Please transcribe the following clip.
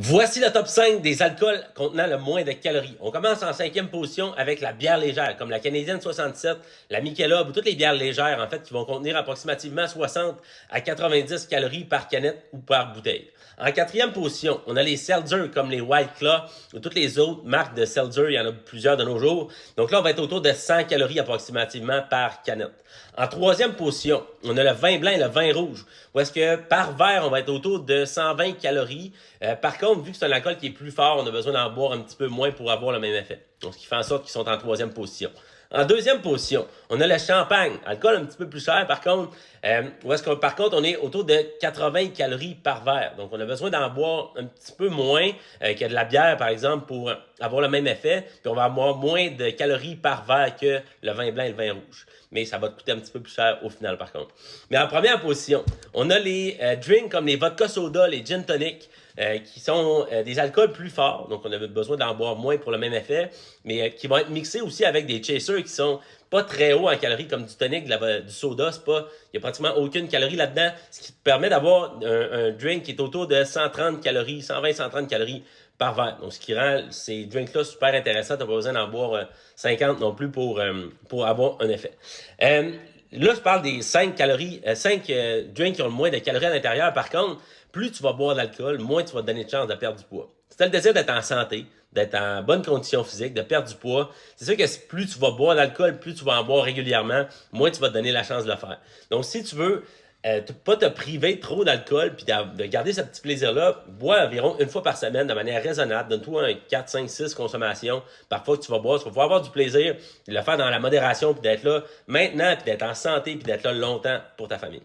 Voici le top 5 des alcools contenant le moins de calories. On commence en cinquième position avec la bière légère, comme la Canadienne 67, la Michelob ou toutes les bières légères, en fait, qui vont contenir approximativement 60 à 90 calories par canette ou par bouteille. En quatrième position, on a les seltzer comme les White Claw ou toutes les autres marques de seltzer. Il y en a plusieurs de nos jours. Donc là, on va être autour de 100 calories approximativement par canette. En troisième position, on a le vin blanc et le vin rouge, où est-ce que par verre, on va être autour de 120 calories. Par contre, vu que c'est un alcool qui est plus fort, on a besoin d'en boire un petit peu moins pour avoir le même effet. Donc, ce qui fait en sorte qu'ils sont en troisième position. En deuxième position, on a le champagne, alcool un petit peu plus cher par contre, où est-ce que par contre on est autour de 80 calories par verre. Donc on a besoin d'en boire un petit peu moins que de la bière par exemple pour avoir le même effet, puis on va avoir moins de calories par verre que le vin blanc et le vin rouge. Mais ça va coûter un petit peu plus cher au final par contre. Mais en première position, on a les drinks comme les vodka soda, les gin tonic, qui sont des alcools plus forts, donc on a besoin d'en boire moins pour le même effet, mais qui vont être mixés aussi avec des chasers qui sont pas très hauts en calories comme du tonic, du soda, il y a pratiquement aucune calorie là-dedans, ce qui te permet d'avoir un drink qui est autour de 130 calories, 120-130 calories par verre. Donc ce qui rend ces drinks-là super intéressants, tu n'as pas besoin d'en boire 50 non plus pour avoir un effet. Là, je parle des 5 drinks qui ont le moins de calories à l'intérieur. Par contre, plus tu vas boire d'alcool, moins tu vas te donner de chance de perdre du poids. Si tu as le désir d'être en santé, d'être en bonne condition physique, de perdre du poids, c'est sûr que plus tu vas boire d'alcool, plus tu vas en boire régulièrement, moins tu vas te donner la chance de le faire. Donc, si tu veux pas te priver trop d'alcool puis de garder ce petit plaisir-là, bois environ une fois par semaine de manière raisonnable. Donne-toi un 4, 5, 6 consommations par fois que tu vas boire. Tu vas pouvoir avoir du plaisir, de le faire dans la modération puis d'être là maintenant puis d'être en santé puis d'être là longtemps pour ta famille.